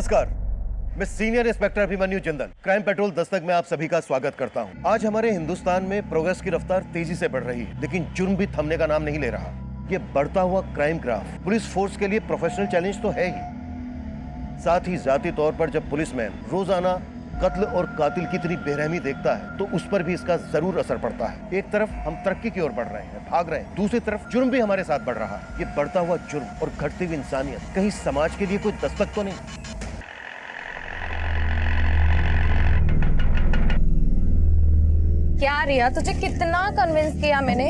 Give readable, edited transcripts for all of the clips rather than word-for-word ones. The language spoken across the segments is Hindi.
नमस्कार, मैं senior inspector Abhimanyu Jindal, crime petrol Dastak में आप सभी का स्वागत करता हूं। आज हमारे हिंदुस्तान में प्रोग्रेस की रफ्तार तेजी से बढ़ रही है, लेकिन जुर्म भी थमने का नाम नहीं ले रहा। ये बढ़ता हुआ क्राइम ग्राफ पुलिस फोर्स के लिए प्रोफेशनल चैलेंज तो है ही, साथ ही जाती तौर पर जब पुलिसमैन रोजाना कत्ल और कातिल की इतनी बेरहमी देखता है तो उस पर भी इसका जरूर असर पड़ता है। एक तरफ हम तरक्की की ओर बढ़ रहे हैं, भाग रहे हैं, दूसरी तरफ जुर्म भी हमारे साथ बढ़ रहा है। ये बढ़ता हुआ जुर्म और घटती हुई इंसानियत कहीं समाज के लिए कोई दस्तक तो नहीं? क्या रिया, तुझे कितना कन्विंस किया मैंने,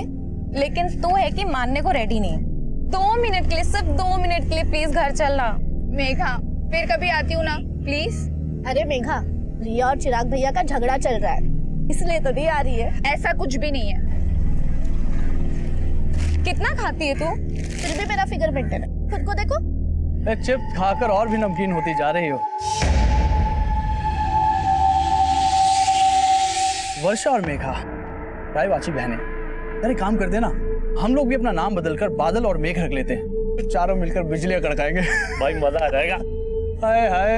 लेकिन तू है कि मानने को रेडी नहीं। 2 मिनट के लिए, सिर्फ 2 मिनट के लिए प्लीज घर चलना। मेघा, फिर कभी आती हूँ ना, प्लीज। अरे मेघा, रिया और चिराग भैया का झगड़ा चल रहा है, इसलिए तो नहीं आ रही है। ऐसा कुछ भी नहीं है। कितना खाती है तू? फिर भी मेरा फिगर मेंटेन है, खुद को देखो। चिप्स खाकर और भी नमकीन होती जा रही हो। वर्षा और मेघा, राय बाची बहनें, अरे काम करते ना, हम लोग भी अपना नाम बदलकर बादल और मेघ रख लेते हैं, चारों मिलकर बिजलियां कड़काएंगे। भाई मजा आ जाएगा। हाय हाय।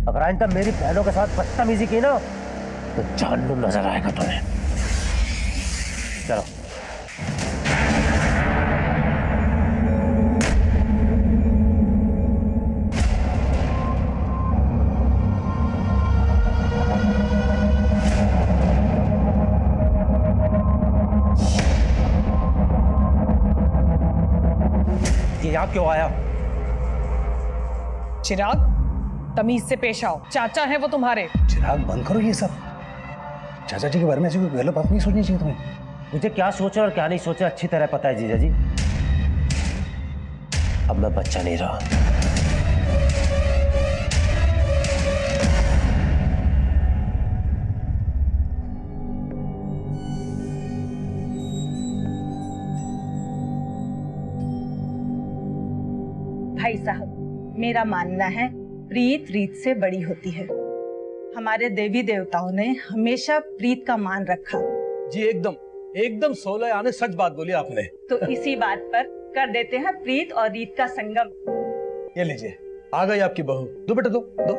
अगर आइंदा मेरी बहनों के साथ बदतमीजी की ना तो जान लो नजर आएगा तुम्हें। चलो। ये यहाँ क्यों आया? चिराग, तमीज से पेश आओ, चाचा है वो तुम्हारे। चिराग बंद करो ये सब। चाचा जी के बारे में ऐसी कोई गलत बात नहीं सोचनी चाहिए तुम्हें। मुझे क्या सोचा और क्या नहीं सोचा अच्छी तरह पता है जीजा जी। अब मैं बच्चा नहीं रहा। भाई साहब, मेरा मानना है प्रीत रीत से बड़ी होती है। हमारे देवी देवताओं ने हमेशा प्रीत का मान रखा। जी एकदम एकदम 16 आने सच बात बोली आपने। तो इसी बात पर कर देते हैं प्रीत और रीत का संगम। ये लीजिए, आ गई आपकी बहू। दो बेटा, दो दो।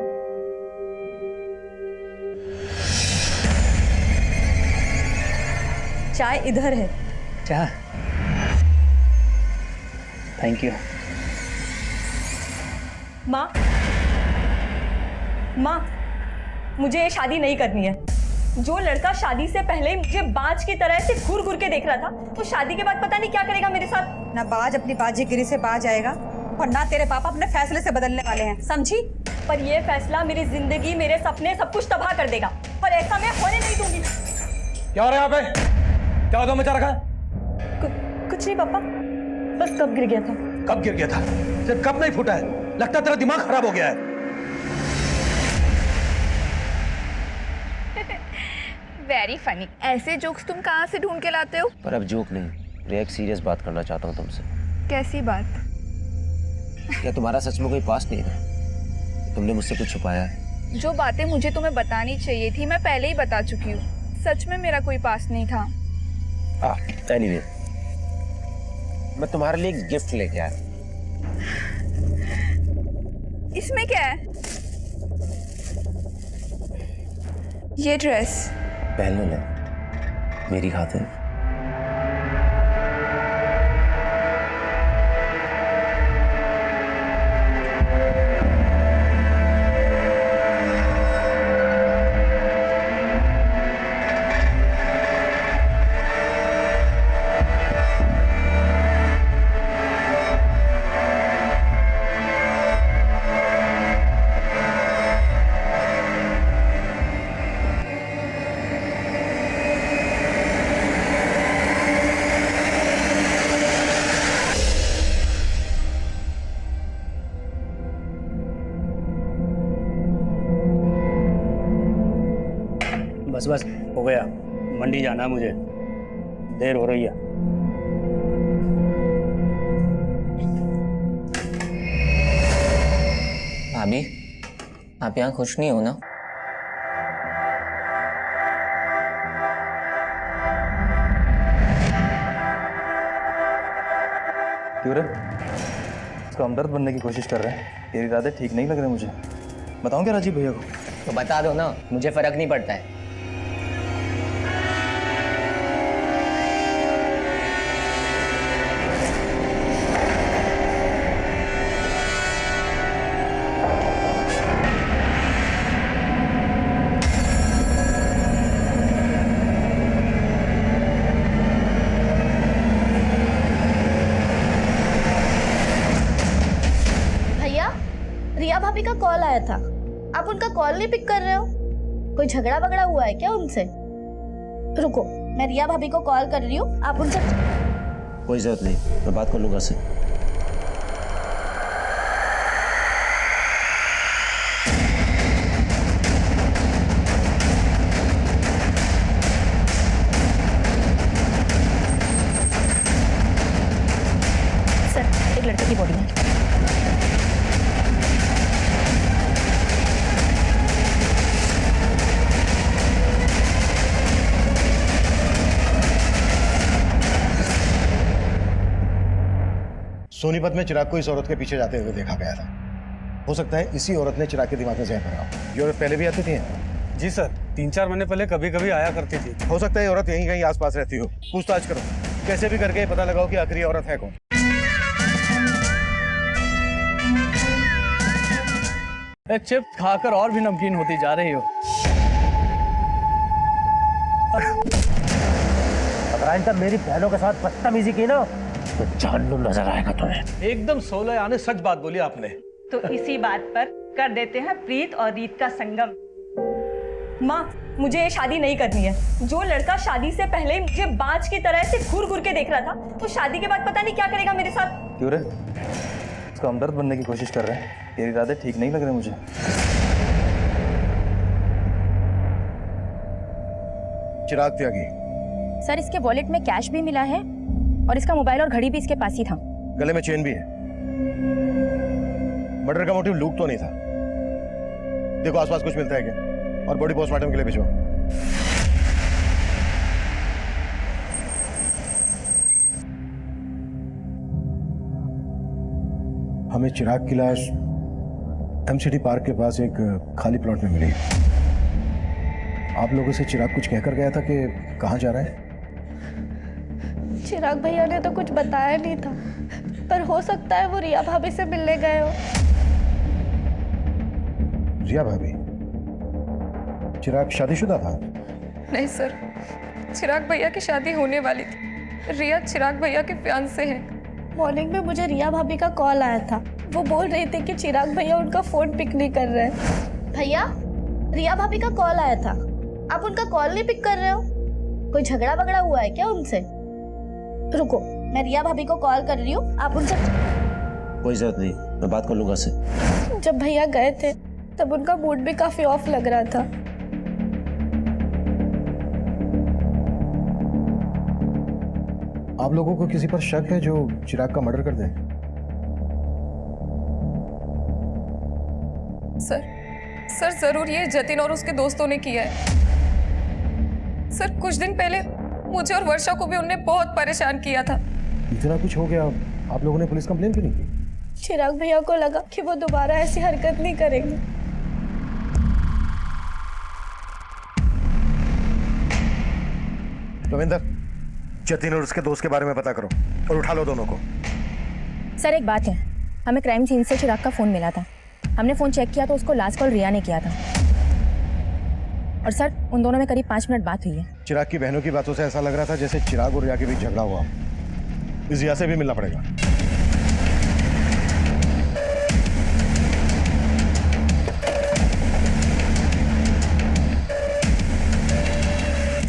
चाय इधर है। क्या? Thank you. माँ, माँ, मुझे ये शादी नहीं करनी है। जो लड़का शादी से पहले मुझे बाज की तरह से घूर घूर के देख रहा था, वो शादी के बाद पता नहीं क्या करेगा मेरे साथ। ना बाज अपनी बाजीगिरी से बाज आएगा और ना तेरे पापा अपने फैसले से बदलने वाले हैं, समझी? पर ये फैसला मेरी जिंदगी, मेरे सपने, सब कुछ तबाह कर देगा, और ऐसा मैं होने नहीं दूंगी। क्या हो रहा है यहाँ पे? क्या होगा मचा रखा? कुछ नहीं पापा, बस कब गिर गया था। कब गिर गया था? सिर्फ कब नहीं फूटा है? लगता है तेरा दिमाग खराब हो गया है। Very funny. ऐसे जोक्स तुम कहाँ से ढूंढ के लाते हो? पर अब जोक नहीं, मैं एक सीरियस बात करना चाहता हूँ तुमसे। कैसी बात? क्या तुम्हारा सच में कोई पास्ट नहीं है? तुमने मुझसे कुछ छुपाया है? जो बातें मुझे तुम्हें बतानी चाहिए थी मैं पहले ही बता चुकी हूँ। सच में मेरा कोई पास्ट नहीं था। एनीवे, मैं तुम्हारे लिए एक गिफ्ट लेके आया। इसमें क्या है? ये ड्रेस पहन लो ना, मेरी खातिर। बस बस हो गया, मंडी जाना है मुझे, देर हो रही है। भाभी, आप यहाँ खुश नहीं हो ना? क्यों रे? उसका हमदर्द बनने की कोशिश कर रहे हैं। तेरे इरादे ठीक नहीं लग रहे मुझे। बताऊं क्या राजीव भैया को? तो बता दो ना, मुझे फर्क नहीं पड़ता है। भैया, रिया भाभी का कॉल आया था। आप उनका कॉल नहीं पिक कर रहे हो? कोई झगड़ा वगड़ा हुआ है क्या उनसे? रुको, मैं रिया भाभी को कॉल कर रही हूँ, आप उनसे। कोई जरूरत नहीं, मैं बात कर लूंगा से। सर, एक लड़के की बॉडी है। सोनीपत में चिराग को इस औरत के पीछे जाते हुए देखा गया था। हो सकता है इसी औरत ने चिराग के दिमाग में जहर भरा हो। ये औरत पहले भी आती थी? जी सर, 3-4 महीने पहले कभी कभी आया करती थी। हो सकता है ये औरत यहीं कहीं आसपास रहती हो। पूछताछ करो, कैसे भी करके पता लगाओ कि आखिरी औरत है कौन। चिप्स खाकर और भी नमकीन होती जा रही हो। अगर आइंदा मेरी बहनों के साथ बदतमीजी की ना तो जान लो नजर आएगा तुम्हें। एकदम 16 आने सच बात बोली आपने। तो इसी बात पर कर देते हैं प्रीत और रीत का संगम। माँ, मुझे ये शादी नहीं करनी है। जो लड़का शादी से पहले ही मुझे बाज की तरह से घूर घूर के देख रहा था, वो शादी के बाद पता नहीं क्या करेगा मेरे साथ। क्यों रे? उसका हमदर्द बनने की कोशिश कर रहे हैं। तेरे इरादे ठीक नहीं लग रहे मुझे। चिराग त्यागी। सर, इसके वॉलेट में कैश भी मिला है और इसका मोबाइल और घड़ी भी इसके पास ही था। गले में चेन भी है। मर्डर का मोटिव लूट तो नहीं था। देखो आसपास कुछ मिलता है क्या, और बॉडी पोस्टमार्टम के लिए भिजवाओ। हमें चिराग की लाश एमसीडी पार्क के पास एक खाली प्लॉट में मिली। आप लोगों से चिराग कुछ कहकर गया था कि कहाँ जा रहा है? चिराग भैया ने तो कुछ बताया नहीं था, पर हो सकता है वो रिया भाभी से मिलने गए हो। रिया भाभी? चिराग शादीशुदा था? नहीं सर, चिराग भैया की शादी होने वाली थी। रिया चिराग भैया के फियांसे हैं। मॉर्निंग में मुझे रिया भाभी का कॉल आया था। वो बोल रही थी कि चिराग भैया उनका फोन पिक नहीं कर रहे हैं। भैया, रिया भाभी का कॉल आया था। आप उनका कॉल नहीं पिक कर रहे हो? कोई झगड़ा वगड़ा हुआ है क्या उनसे? रुको, मैं रिया भाभी को कॉल कर रही हूँ, आप उनसे। कोई जरूरत नहीं, मैं बात कर लूंगा से। जब भैया गए थे तब उनका मूड भी काफी ऑफ लग रहा था। आप लोगों को किसी पर शक है जो चिराग का मर्डर कर दे? सर जरूर ये जतिन और उसके दोस्तों ने किया है। सर, कुछ दिन पहले मुझे और वर्षा को भी उनने बहुत परेशान किया था। इतना कुछ हो गया, आप लोगों ने पुलिस कंप्लेन क्यों नहीं की? चिराग भैया को लगा कि वो दोबारा ऐसी हरकत नहीं करेंगे। रविंदर, जतिन और उसके दोस्त के बारे में पता करो और उठा लो दोनों को। सर, एक बात है, हमें क्राइम सीन से चिराग का फोन मिला था। हमने फोन चेक किया तो उसको लास्ट कॉल रिया ने किया था। और सर, उन दोनों में करीब 5 मिनट बात हुई है। चिराग की बहनों की बातों से ऐसा लग रहा था जैसे चिराग और रिया के बीच झगड़ा हुआ। इस रिया से भी मिलना पड़ेगा।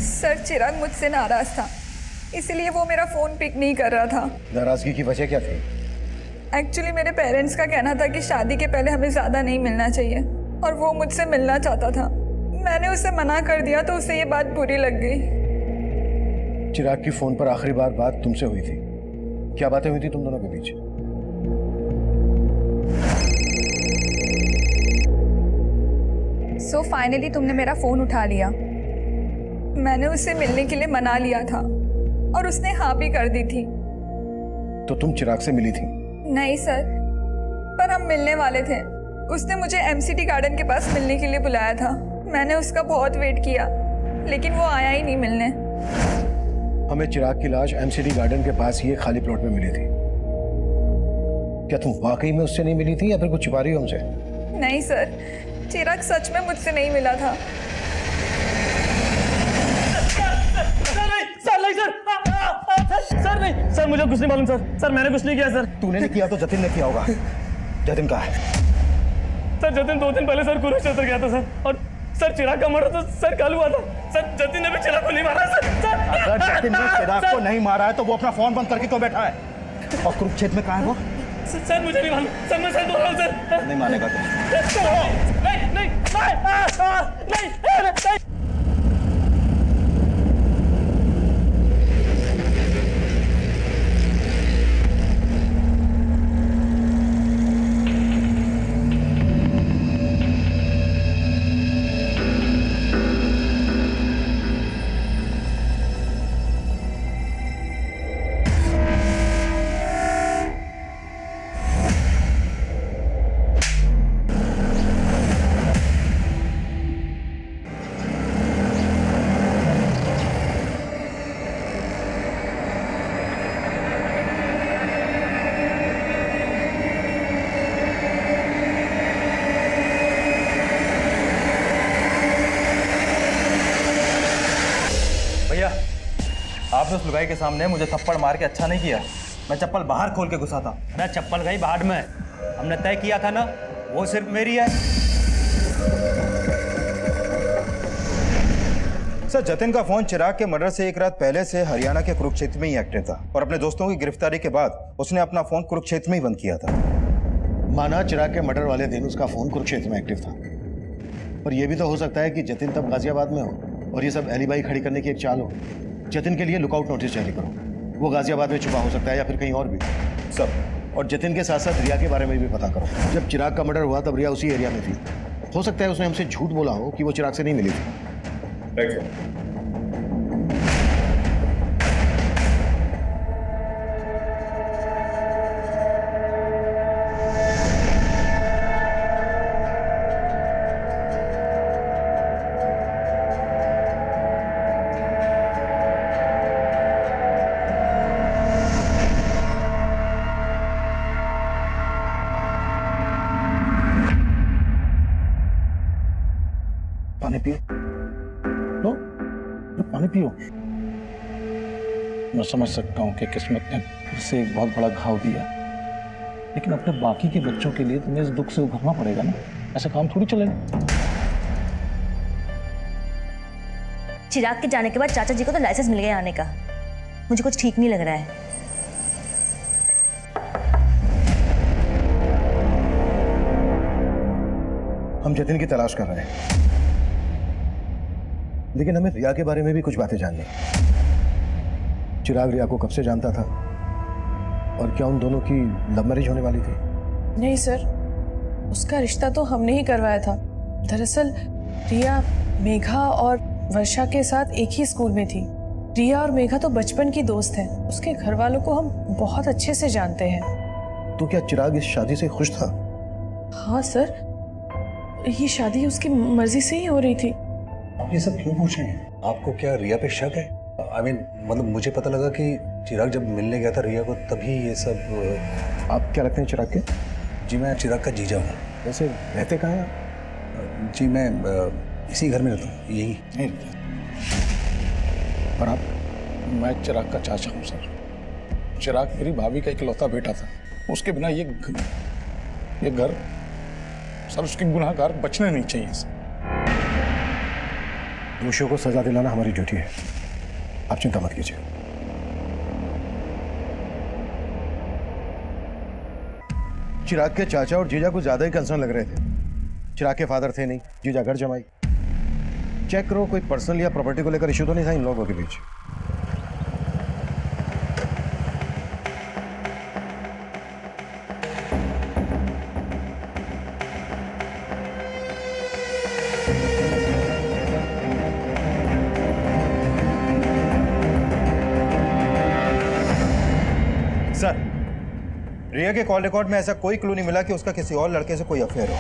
सर, चिराग मुझसे नाराज था, इसलिए वो मेरा फोन पिक नहीं कर रहा था। नाराजगी की वजह क्या थी? एक्चुअली मेरे पेरेंट्स का कहना था कि शादी के पहले हमें ज़्यादा नहीं मिलना चाहिए, और वो मुझसे मिलना चाहता था। मैंने उसे मना कर दिया तो उसे ये बात बुरी लग गई। चिराग की फोन पर आखिरी बार बात तुमसे हुई थी। क्या बातें हुई थी तुम दोनों के बीच? सो फाइनली तुमने मेरा फोन उठा लिया। मैंने उससे मिलने के लिए मना लिया था और उसने हाँ भी कर दी थी। तो तुम चिराग से मिली थी? नहीं सर, पर हम मिलने वाले थे। उसने मुझे एमसीटी गार्डन के पास मिलने के लिए बुलाया था। मैंने उसका बहुत वेट किया, लेकिन वो आया ही नहीं मिलने। हमें चिराग की लाश एमसीटी गार्डन के पास ही एक खाली प्लॉट में मिली थी। क्या तुम वाकई में उससे नहीं मिली थी या फिर कुछ छुपा रही हो हमसे? नहीं सर, चिराग सच में मुझसे नहीं मिला था। सर नहीं सर, मुझे कुछ नहीं मालूम सर मैंने कुछ नहीं किया सर। तूने नहीं किया तो जतिन ने किया होगा। जतिन कहाँ है? सर जतिन 2 दिन पहले सर कुरुक्षेत्र गया था सर, और सर चिराग का मर्डर तो सर कल हुआ था। सर जतिन ने भी चिराग को नहीं मारा सर। अगर जतिन ने चिराग को नहीं मारा है तो वो अपना फोन बंद करके क्यों बैठा है? और कुरुक्षेत्र में कहाँ है वो? सर मुझे नहीं मालूम सर, मैं सर बोल रहा हूँ सर। नहीं मानेगा तो नहीं। भैया, आपने उस लुगाई के सामने मुझे थप्पड़ मार के अच्छा नहीं किया। मैं चप्पल बाहर खोल के घुसा था। मैं चप्पल गई भाड़ में, हमने तय किया था ना, वो सिर्फ मेरी है। सर जतिन का फोन चिराग के मर्डर से एक रात पहले से हरियाणा के कुरुक्षेत्र में ही एक्टिव था और अपने दोस्तों की गिरफ्तारी के बाद उसने अपना फोन कुरुक्षेत्र में ही बंद किया था। माना चिराग के मर्डर वाले दिन उसका फोन कुरुक्षेत्र में एक्टिव था, पर यह भी तो हो सकता है कि जतिन तब गाजियाबाद में हो और ये सब एलिबाई खड़ी करने की एक चाल हो। जतिन के लिए लुकआउट नोटिस जारी करो, वो गाजियाबाद में छुपा हो सकता है या फिर कहीं और भी। सब और जतिन के साथ साथ रिया के बारे में भी पता करो। जब चिराग का मर्डर हुआ तब रिया उसी एरिया में थी। हो सकता है उसने हमसे झूठ बोला हो कि वो चिराग से नहीं मिली थी। पानी पियो। लो, पानी पियो। मैं समझ सकता हूँ कि किस्मत ने उसे एक बहुत बड़ा घाव दिया, लेकिन अपने बाकी के बच्चों के लिए तुम्हें इस दुख से उभरना पड़ेगा ना। ऐसा काम थोड़ी चलेगा। चिराग के जाने के बाद चाचा जी को तो लाइसेंस मिल गया आने का। मुझे कुछ ठीक नहीं लग रहा है। हम जतिन की तलाश कर रहे हैं, लेकिन हमें रिया के बारे में भी कुछ बातें जाननी है। चिराग रिया को कब से जानता था और क्या उन दोनों की लव मैरिज होने वाली थी? नहीं सर, उसका रिश्ता तो हमने ही करवाया था। दरअसल रिया मेघा और वर्षा के साथ एक ही स्कूल में थी। रिया और मेघा तो बचपन की दोस्त हैं। उसके घर वालों को हम बहुत अच्छे से जानते हैं। तो क्या चिराग इस शादी से खुश था? हाँ सर, ये शादी उसकी मर्जी से ही हो रही थी। आप ये सब क्यों पूछ रहे हैं? आपको क्या रिया पे शक है? मतलब मुझे पता लगा कि चिराग जब मिलने गया था रिया को तभी ये सब। आप क्या लगते हैं चिराग के? जी मैं चिराग का जीजा हूँ। वैसे रहते कहाँ हैं आप? जी मैं इसी घर में रहता हूँ, यही। और आप? मैं चिराग का चाचा हूँ सर। चिराग मेरी भाभी का इकलौता बेटा था। उसके बिना ये घर सर, उसके गुनाहगार बचने नहीं चाहिए सर। दोषियों को सजा दिलाना हमारी ड्यूटी है, आप चिंता मत कीजिए। चिराग के चाचा और जीजा कुछ ज्यादा ही कंसर्न लग रहे थे। चिराग के फादर थे नहीं, जीजा घर जमाई। चेक करो कोई पर्सनल या प्रॉपर्टी को लेकर इश्यू तो नहीं था इन लोगों के बीच। सर रिया के कॉल रिकॉर्ड में ऐसा कोई क्लू नहीं मिला कि उसका किसी और लड़के से कोई अफेयर हो।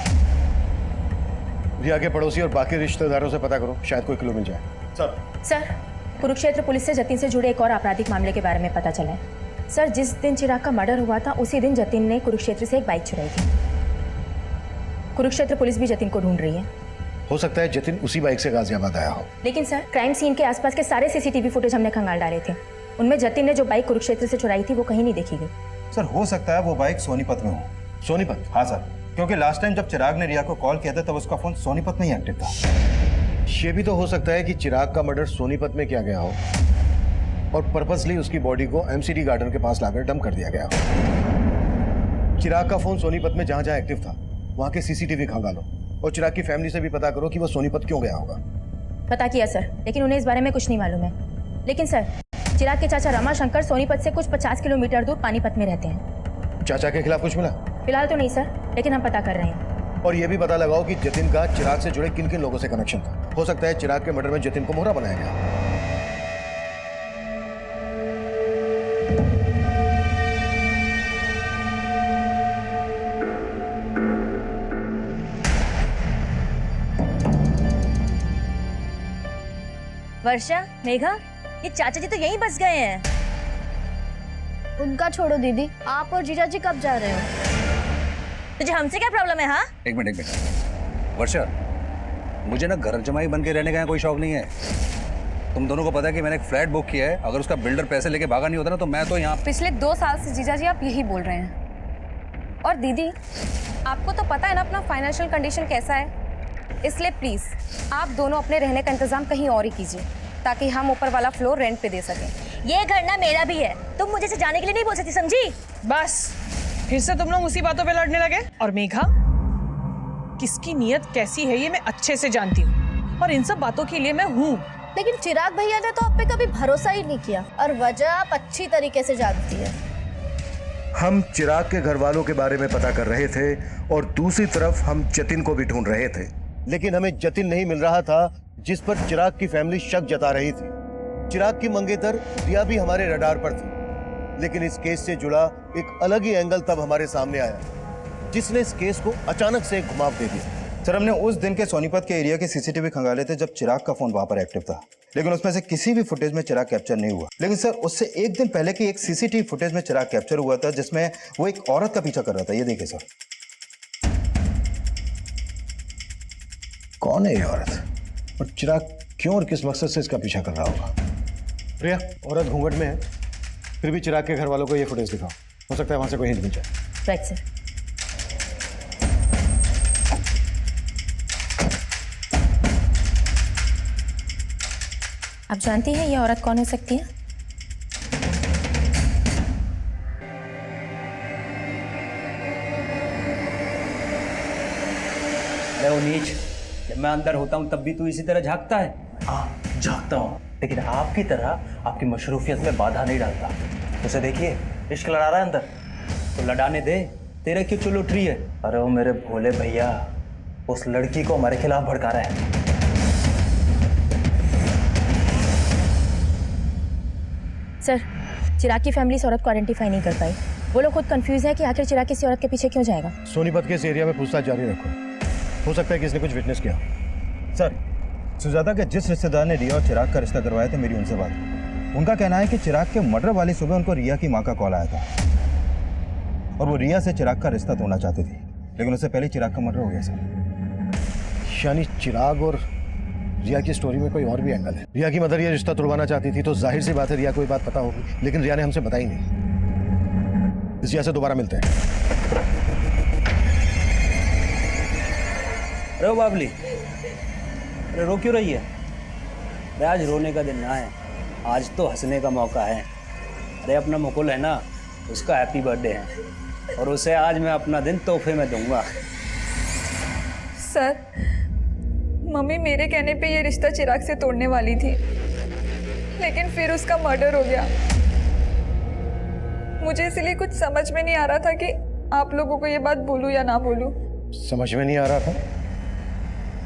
रिया के पड़ोसी और बाकी रिश्तेदारों से पता करो, शायद कोई क्लू मिल जाए। सर, कुरुक्षेत्र पुलिस से जतिन से जुड़े एक और आपराधिक मामले के बारे में पता चला है। सर, जिस दिन चिराग का मर्डर हुआ था उसी दिन जतिन ने कुरुक्षेत्र से एक बाइक चुराई थी। कुरुक्षेत्र पुलिस भी जतिन को ढूंढ रही है। हो सकता है जतिन उसी बाइक से गाजियाबाद आया हो। लेकिन सर, क्राइम सीन के आसपास के सारे सीसीटीवी फुटेज हमने खंगाल डाले थे। उनमें जतिन ने जो बाइक कुरुक्षेत्र से चुराई थी वो कहीं नहीं देखी गई। सर हो सकता है वो बाइक सोनीपत में हो। सोनीपत? हाँ सर, क्योंकि लास्ट टाइम जब चिराग ने रिया को कॉल किया था तब उसका फोन सोनीपत में ही एक्टिव था। ये भी तो हो सकता है कि चिराग का मर्डर सोनीपत में किया गया हो और पर्पसली उसकी बॉडी को एमसीडी गार्डन के पास लाकर डंप कर दिया गया हो। चिराग का फोन सोनीपत में जहां जहां एक्टिव था वहां के सीसीटीवी खंगालो और चिराग की फैमिली से भी पता करो कि वो सोनीपत क्यों गया होगा। पता किया सर, लेकिन उन्हें इस बारे में कुछ नहीं मालूम है। लेकिन सर, चिराग के चाचा रमाशंकर सोनीपत से कुछ 50 किलोमीटर दूर पानीपत में रहते हैं। चाचा के खिलाफ कुछ मिला? फिलहाल तो नहीं सर, लेकिन हम पता कर रहे हैं। और ये भी पता लगाओ कि जतिन का चिराग से जुड़े किन किन लोगों से कनेक्शन था। हो सकता है चिराग के मर्डर में जतिन को मोहरा बनाया गया। वर्षा, मेघा, ये चाचा जी तो यहीं बस गए हैं। उनका छोड़ो दीदी, आप और जीजा जी कब जा रहे हो? तुझे हमसे क्या प्रॉब्लम है? हाँ, एक मिनट वर्षा, मुझे ना घर जमाई बन के रहने का कोई शौक नहीं है। तुम दोनों को पता है कि मैंने एक फ्लैट बुक किया है। अगर उसका बिल्डर पैसे लेके भागा नहीं होता ना तो मैं तो यहाँ पिछले 2 साल से जीजा जी आप यही बोल रहे हैं। और दीदी, आपको तो पता है ना अपना फाइनेंशियल कंडीशन कैसा है, इसलिए प्लीज आप दोनों अपने रहने का इंतजाम कहीं और ही कीजिए ताकि हम ऊपर वाला फ्लोर रेंट पे दे सकें। ये घर ना मेरा भी है, तुम मुझे से जाने के लिए नहीं बोल सकती, समझी? बस फिर से तुम लोग उसी बातों पे लड़ने लगे। और मेघा, किसकी नीयत कैसी है ये मैं अच्छे से जानती हूँ और इन सब बातों के लिए मैं हूँ। लेकिन चिराग भैया ने तो आप पे कभी भरोसा ही नहीं किया और वजह आप अच्छी तरीके से जानती है। हम चिराग के घर वालों के बारे में पता कर रहे थे और दूसरी तरफ हम जतिन को भी ढूंढ रहे थे, लेकिन हमें जतिन नहीं मिल रहा था जिस पर चिराग की फैमिली शक जता रही थी। चिराग की मंगेतर रिया भी हमारे रडार पर थी, लेकिन इस केस से जुड़ा एक अलग ही एंगल तब हमारे सामने आया जिसने इस केस को अचानक से घुमाव दे दिया। सर हमने उस दिन के सोनीपत के एरिया के सीसीटीवी खंगाले थे जब चिराग का फोन वहां पर एक्टिव था, लेकिन उसमें से किसी भी फुटेज में चिराग कैप्चर नहीं हुआ। लेकिन सर उससे एक दिन पहले की एक सीसीटीवी फुटेज में चिराग कैप्चर हुआ था जिसमें वो एक औरत का पीछा कर रहा था। ये देखिए सर। कौन है ये औरत और चिराग क्यों और किस मकसद से इसका पीछा कर रहा होगा? प्रिया, औरत घूंघट में है, फिर भी चिराग के घर वालों को ये फुटेज दिखाओ, हो सकता है वहां से कोई हिंट मिल जाए। Right sir. आप जानती हैं ये औरत कौन हो सकती है? नीच, जब मैं अंदर होता हूँ तब भी तू इसी तरह झांकता है? हाँ झांकता हूँ, लेकिन आपकी तरह आपकी मशरूफियत में बाधा नहीं डालता। उसे देखिए, इश्क लड़ा रहा है अंदर, तो लड़ाने दे, तेरे क्यों चुल उठ रही है? अरे वो मेरे भोले भैया उस लड़की को हमारे खिलाफ भड़का रहा है। सर, चिराग की फैमिली इस औरत को आइडेंटिफाई नहीं कर पाई। वो लोग खुद कंफ्यूज है कि आखिर चिराग किसी औरत के पीछे क्यों जाएगा। सोनीपत के इस एरिया में पूछताछ जारी रखो, हो सकता है कि इसने कुछ विटनेस किया। सर, सुजाता के जिस रिश्तेदार ने रिया और चिराग का रिश्ता करवाया था, मेरी उनसे बात हुई। उनका कहना है कि चिराग के मर्डर वाली सुबह उनको रिया की माँ का कॉल आया था और वो रिया से चिराग का रिश्ता तोड़ना चाहती थी, लेकिन उससे पहले चिराग का मर्डर हो गया सर। यानी चिराग और रिया की स्टोरी में कोई और भी एंगल है। रिया की मदर ये रिश्ता तोड़वाना चाहती थी तो जाहिर सी बात है रिया को ये बात पता होगी, लेकिन रिया ने हमसे बताई नहीं। इस वजह से दोबारा मिलते हैं। अरे बाबली, अरे रो क्यों रही है? अरे आज रोने का दिन ना है, आज तो हंसने का मौका है। अरे अपना मुकुल है ना, उसका हैप्पी बर्थडे है और उसे आज मैं अपना दिन तोहफे में दूंगा। सर, मम्मी मेरे कहने पे ये रिश्ता चिराग से तोड़ने वाली थी, लेकिन फिर उसका मर्डर हो गया। मुझे इसलिए कुछ समझ में नहीं आ रहा था कि आप लोगों को ये बात बोलूं या ना बोलूं। समझ में नहीं आ रहा था?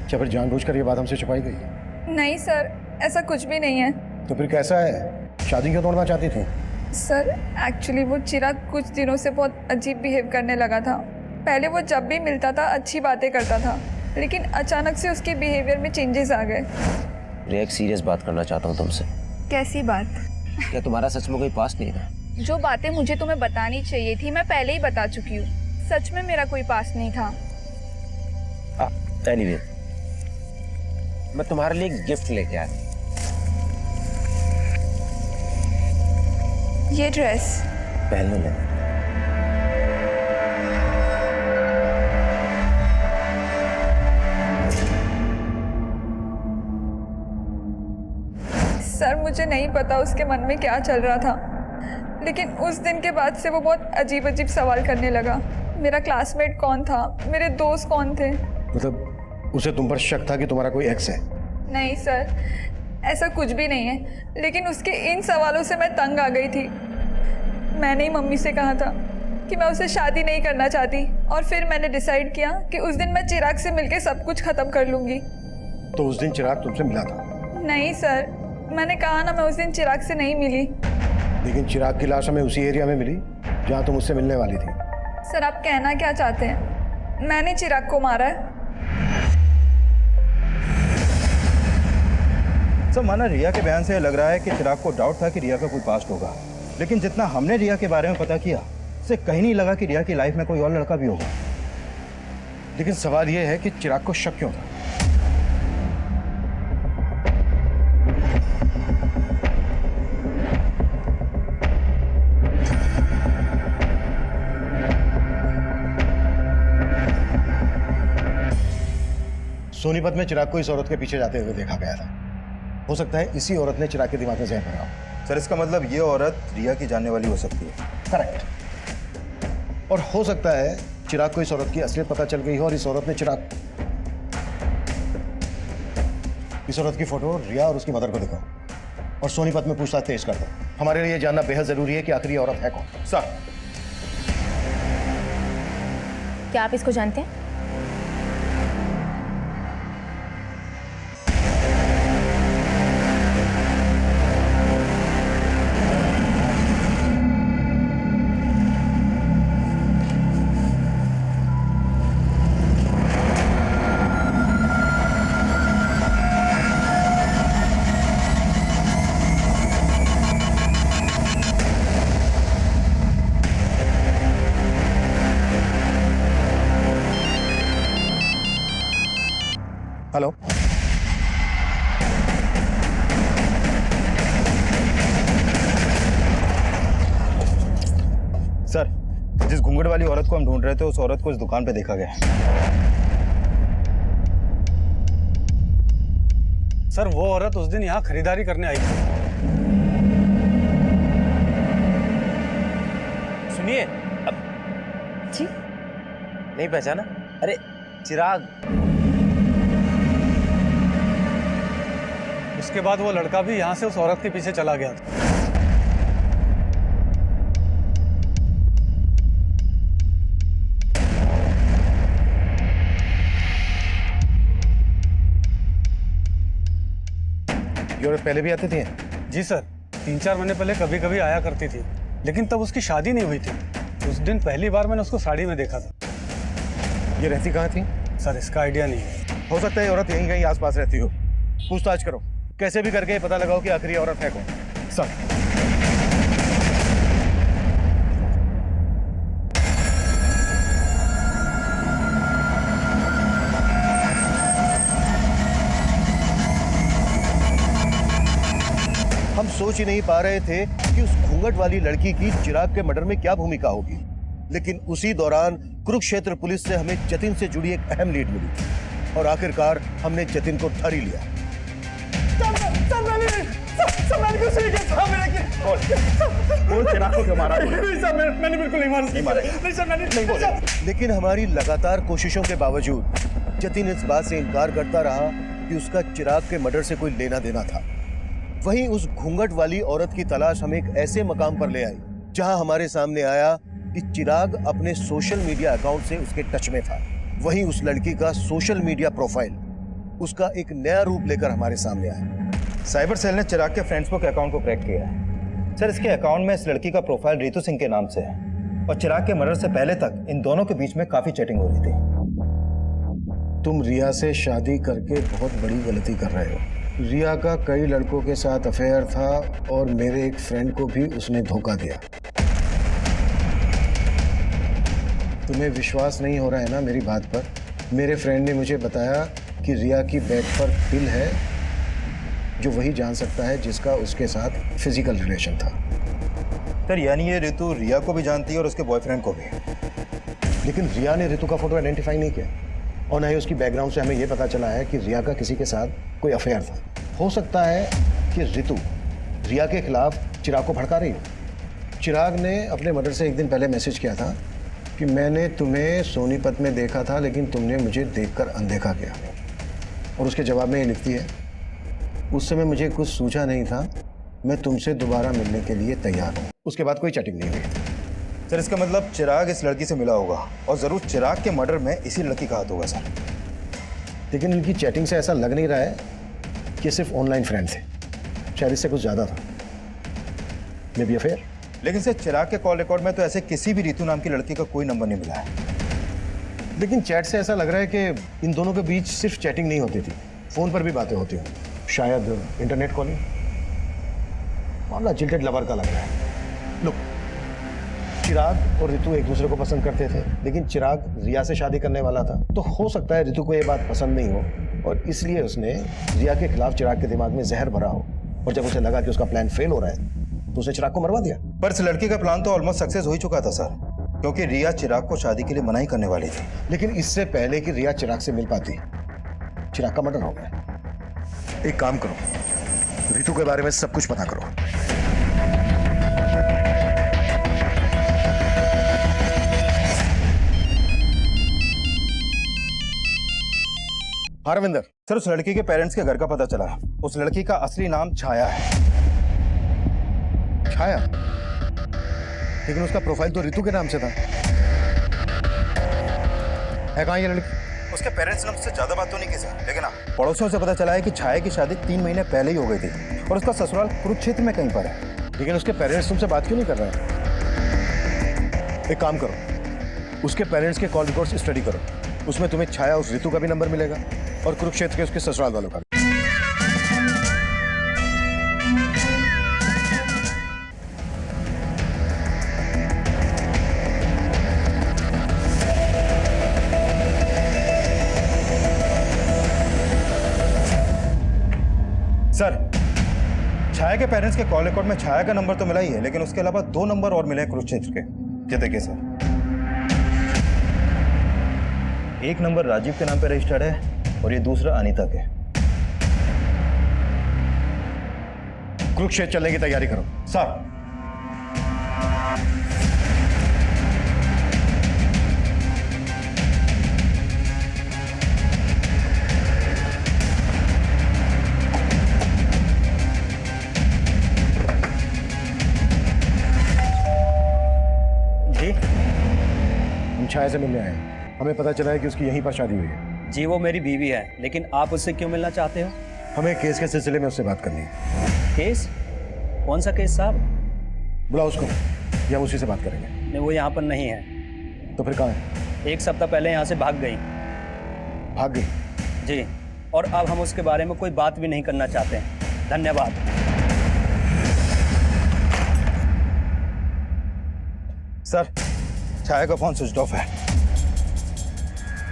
क्या फिर जानबूझकर ये बात हमसे छुपाई गई? नहीं सर, ऐसा कुछ भी नहीं है। तो फिर कैसा है? शादी क्यों तोड़ना चाहती थी? सर एक्चुअली वो चिराग कुछ दिनों से बहुत अजीब बिहेव करने लगा था। पहले वो जब भी मिलता था अच्छी बातें करता था, लेकिन अचानक से उसके बिहेवियर में चेंजेस आ गए। रिया, एक सीरियस बात करना चाहता हूँ तुमसे। कैसी बात? क्या तुम्हारा सच में कोई पास्ट नहीं है? जो बातें मुझे तुम्हें बतानी चाहिए थी मैं पहले ही बता चुकी हूँ। सच में मेरा कोई पास नहीं था। एनीवे, मैं तुम्हारे लिए एक गिफ्ट लेके आया। ये ड्रेस पहन ले। सर मुझे नहीं पता उसके मन में क्या चल रहा था, लेकिन उस दिन के बाद से वो बहुत अजीब अजीब सवाल करने लगा। मेरा क्लासमेट कौन था, मेरे दोस्त कौन थे। मतलब उसे तुम पर शक था कि तुम्हारा कोई एक्स है? नहीं सर, ऐसा कुछ भी नहीं है, लेकिन उसके इन सवालों से मैं तंग आ गई थी। मैंने ही मम्मी से कहा था कि मैं उससे शादी नहीं करना चाहती, और फिर मैंने डिसाइड किया कि उस दिन मैं चिराग से मिलकर सब कुछ खत्म कर लूँगी। तो उस दिन चिराग तुमसे मिला था? नहीं सर, मैंने कहा ना, मैं उस दिन चिराग से नहीं मिली। लेकिन चिराग की लाश हमें उसी एरिया में मिली जहाँ तुम उससे मिलने वाली थी। सर आप कहना क्या चाहते हैं? मैंने चिराग को मारा है? सर माना रिया के बयान से लग रहा है कि चिराग को डाउट था कि रिया का कोई पास्ट होगा, लेकिन जितना हमने रिया के बारे में पता किया उससे कहीं नहीं लगा कि रिया की लाइफ में कोई और लड़का भी होगा। लेकिन सवाल यह है कि चिराग को शक क्यों था? सोनीपत में चिराग को इस औरत के पीछे जाते हुए देखा गया था। हो सकता है इसी औरत ने चिराग के दिमाग में जहर भरा हो। सर इसका मतलब ये औरत रिया की जानने वाली हो सकती है। करेक्ट। और हो सकता है चिराग को इस औरत की असलियत पता चल गई हो और इस औरत ने चिराग इस औरत की फोटो रिया और उसकी मदर को दिखाओ और सोनीपत में पूछताछ तेज कर दो। हमारे लिए जानना बेहद जरूरी है कि आखिर ये औरत है कौन। सर, क्या आप इसको जानते हैं? हेलो, सर जिस घूंघट वाली औरत को हम ढूंढ रहे थे उस औरत को इस दुकान पे देखा गया। सर वो औरत उस दिन यहाँ खरीदारी करने आई थी। सुनिए, अब जी नहीं पहचाना? अरे चिराग। उसके बाद वो लड़का भी यहाँ से उस औरत के पीछे चला गया था। ये औरत पहले भी आती थी? जी सर, 3-4 महीने पहले कभी कभी आया करती थी, लेकिन तब उसकी शादी नहीं हुई थी। उस दिन पहली बार मैंने उसको साड़ी में देखा था। ये रहती कहाँ थी? सर इसका आइडिया नहीं है। हो सकता है ये औरत यहीं कहीं आसपास रहती हो। पूछताछ करो, कैसे भी करके पता लगाओ कि आखिर ये औरत है कौन। सर, हम सोच ही नहीं पा रहे थे कि उस घूंघट वाली लड़की की चिराग के मर्डर में क्या भूमिका होगी, लेकिन उसी दौरान कुरुक्षेत्र पुलिस से हमें जतिन से जुड़ी एक अहम लीड मिली और आखिरकार हमने जतिन को धर ही लिया। मैंने बिल्कुल नहीं मारा। लेकिन हमारी लगातार कोशिशों के बावजूद जतिन इस बात से इनकार करता रहा कि उसका चिराग के मर्डर से कोई लेना देना था। वहीं उस घूंघट वाली औरत की तलाश हमें एक ऐसे मकाम पर ले आई जहां हमारे सामने आया कि चिराग अपने सोशल मीडिया अकाउंट से उसके टच में था। वहीं उस लड़की का सोशल मीडिया प्रोफाइल उसका एक नया रूप लेकर हमारे सामने आया। साइबर सेल ने चिराग के फ्रेंड्सबुक अकाउंट को क्रैक किया है सर इसके अकाउंट में इस लड़की का प्रोफाइल रितु सिंह के नाम से है और चिराग के मर्डर से पहले तक इन दोनों के बीच में काफी चैटिंग हो रही थी। तुम रिया से शादी करके बहुत बड़ी गलती कर रहे हो। रिया का कई लड़कों के साथ अफेयर था और मेरे एक फ्रेंड को भी उसने धोखा दिया। तुम्हें विश्वास नहीं हो रहा है ना मेरी बात पर? मेरे फ्रेंड ने मुझे बताया कि रिया की बेड पर पिल है जो वही जान सकता है जिसका उसके साथ फिजिकल रिलेशन था। सर यानी ये रितु रिया को भी जानती है और उसके बॉयफ्रेंड को भी। लेकिन रिया ने रितु का फोटो आइडेंटिफाई नहीं किया और ना ही उसकी बैकग्राउंड से हमें यह पता चला है कि रिया का किसी के साथ कोई अफेयर था। हो सकता है कि रितु रिया के खिलाफ चिराग को भड़का रही हो। चिराग ने अपने मर्डर से एक दिन पहले मैसेज किया था कि मैंने तुम्हें सोनीपत में देखा था लेकिन तुमने मुझे देखकर अनदेखा किया, और उसके जवाब में ये लिखती है, उस समय मुझे कुछ सूझा नहीं था, मैं तुमसे दोबारा मिलने के लिए तैयार हूँ। उसके बाद कोई चैटिंग नहीं हुई। सर इसका मतलब चिराग इस लड़की से मिला होगा और जरूर चिराग के मर्डर में इसी लड़की का हाथ होगा सर। लेकिन इनकी चैटिंग से ऐसा लग नहीं रहा है कि सिर्फ ऑनलाइन फ्रेंड थे, शायद इससे कुछ ज़्यादा था, मे बी अफेयर। लेकिन सर चिराग के कॉल रिकॉर्ड में तो ऐसे किसी भी रितु नाम की लड़की का कोई नंबर नहीं मिला है। लेकिन चैट से ऐसा लग रहा है कि इन दोनों के बीच सिर्फ चैटिंग नहीं होती थी, फ़ोन पर भी बातें होती हों, शायद इंटरनेट कॉलिंग। मामला जिल्टेड लवर का लग रहा है। लुक, चिराग और रितु एक दूसरे को पसंद करते थे, लेकिन चिराग रिया से शादी करने वाला था, तो हो सकता है रितु को ये बात पसंद नहीं हो और इसलिए उसने रिया के खिलाफ चिराग के दिमाग में जहर भरा हो, और जब उसे लगा कि उसका प्लान फेल हो रहा है तो उसने चिराग को मरवा दिया। पर इस लड़की का प्लान तो ऑलमोस्ट सक्सेस हो ही चुका था सर, क्योंकि रिया चिराग को शादी के लिए मना ही करने वाली थी। लेकिन इससे पहले कि रिया चिराग से मिल पाती, चिराग का मर्डर हो गया। एक काम करो, रितु के बारे में सब कुछ पता करो। हाँ रविंदर। सर उस लड़की के पेरेंट्स के घर का पता चला। उस लड़की का असली नाम छाया है। छाया? लेकिन उसका प्रोफाइल तो रितु के नाम से था। है कहाँ ये लड़की? उसके पेरेंट्स ने मुझसे ज्यादा बात तो नहीं की सर, लेकिन हाँ पड़ोसियों से पता चला है कि छाया की शादी 3 महीने पहले ही हो गई थी और उसका ससुराल कुरुक्षेत्र में कहीं पर है। लेकिन उसके पेरेंट्स तुमसे बात क्यों नहीं कर रहे हैं? एक काम करो, उसके पेरेंट्स के कॉल रिकॉर्ड्स स्टडी करो, उसमें तुम्हें छाया उस रितु का भी नंबर मिलेगा और कुरुक्षेत्र के उसके ससुराल वालों का भी। सर छाया के पेरेंट्स के कॉल रिकॉर्ड में छाया का नंबर तो मिला ही है, लेकिन उसके अलावा 2 नंबर और मिले हैं कुरुक्षेत्र के। ये देखिए सर, एक नंबर राजीव के नाम पे रजिस्टर्ड है और ये दूसरा अनीता के। कुरुक्षेत्र चलने की तैयारी करो। सर हम छाया से मिलने आए हैं। हमें पता चला है कि उसकी यहीं पर शादी हुई है। जी वो मेरी बीवी है, लेकिन आप उससे क्यों मिलना चाहते हो? हमें केस के सिलसिले में उससे बात करनी है। केस? कौन सा केस साहब? बुलाओ उसको, या हम उसी से बात करेंगे। नहीं, वो यहाँ पर नहीं है। तो फिर कहाँ है? 1 सप्ताह पहले यहाँ से भाग गई। भाग गई? जी, और अब हम उसके बारे में कोई बात भी नहीं करना चाहते हैं। धन्यवाद। सर छाया का फोन स्विच ऑफ है।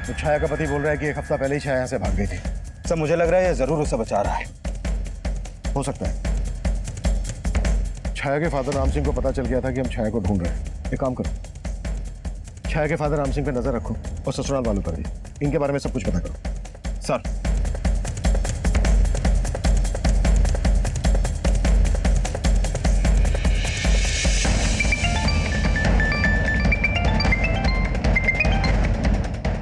तो छाया का पति बोल रहा है कि 1 हफ्ता पहले ही छाया यहाँ से भाग गई थी। सर मुझे लग रहा है ये जरूर उसे बचा रहा है। हो सकता है छाया के फादर राम सिंह को पता चल गया था कि हम छाया को ढूंढ रहे हैं। एक काम करो, छाया के फादर राम सिंह पे नजर रखो और ससुराल वालों पर भी। इनके बारे में सब कुछ पता करो। Sir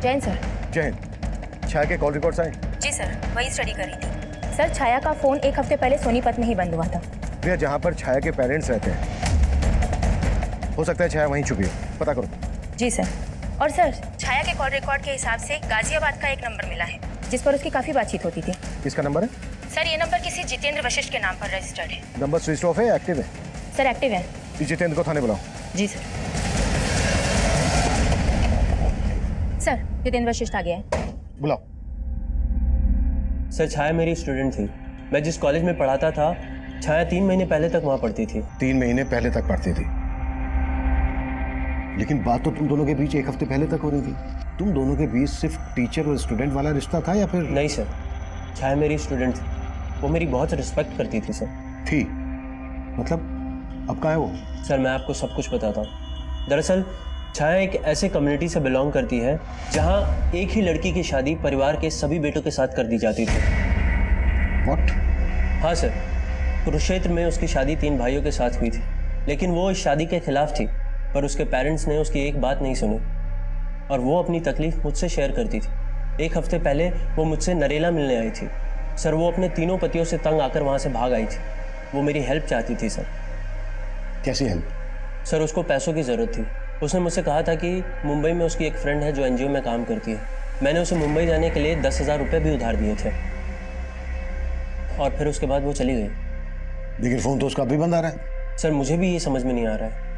Jain sir. जय हिंद। छाया के कॉल रिकॉर्ड्स आए? जी सर, वही स्टडी करी थी। सर छाया का फोन 1 हफ्ते पहले सोनीपत में ही बंद हुआ था। भैया जहाँ पर छाया के पेरेंट्स रहते हैं, हो सकता है छाया वहीं छुपी हो, पता करो। जी सर। और सर छाया के कॉल रिकॉर्ड के हिसाब से गाजियाबाद का एक नंबर मिला है जिस पर उसकी काफ़ी बातचीत होती थी। किसका नंबर है? सर ये नंबर किसी जितेंद्र वशिष्ठ के नाम पर रजिस्टर्ड है। नंबर स्विच ऑफ है या एक्टिव है? सर एक्टिव है। जितेंद्र को थाने बुलाओ। जी सर। सर जितेंद्र वशिष्ठ आ गया है। बुलाओ। सर छाया मेरी स्टूडेंट थी। मैं जिस कॉलेज में पढ़ाता था, छाया 3 महीने पहले तक वहाँ पढ़ती थी। 3 महीने पहले तक पढ़ती थी, लेकिन बात तो तुम दोनों के बीच 1 हफ्ते पहले तक हो रही थी। तुम दोनों के बीच सिर्फ टीचर और स्टूडेंट वाला रिश्ता था या फिर? नहीं सर, छाया मेरी स्टूडेंट थी। वो मेरी बहुत रिस्पेक्ट करती थी सर। थी मतलब अब कहाँ है वो? सर मैं आपको सब कुछ बताता हूँ। दरअसल छाया एक ऐसे कम्युनिटी से बिलोंग करती है जहाँ एक ही लड़की की शादी परिवार के सभी बेटों के साथ कर दी जाती थी। What? हाँ सर, कुरुक्षेत्र में उसकी शादी 3 भाइयों के साथ हुई थी, लेकिन वो इस शादी के खिलाफ थी। पर उसके पेरेंट्स ने उसकी एक बात नहीं सुनी और वो अपनी तकलीफ मुझसे शेयर करती थी। 1 हफ्ते पहले वो मुझसे नरेला मिलने आई थी। सर वो अपने तीनों पतियों से तंग आकर वहाँ से भाग आई थी। वो मेरी हेल्प चाहती थी सर। कैसी हेल्प? सर उसको पैसों की ज़रूरत थी। उसने मुझसे कहा था कि मुंबई में उसकी एक फ्रेंड है जो एनजीओ में काम करती है। मैंने उसे मुंबई जाने के लिए 10,000 रुपये भी उधार दिए थे और फिर उसके बाद वो चली गई। लेकिन फोन तो उसका अभी बंद आ रहा है। सर मुझे भी ये समझ में नहीं आ रहा है।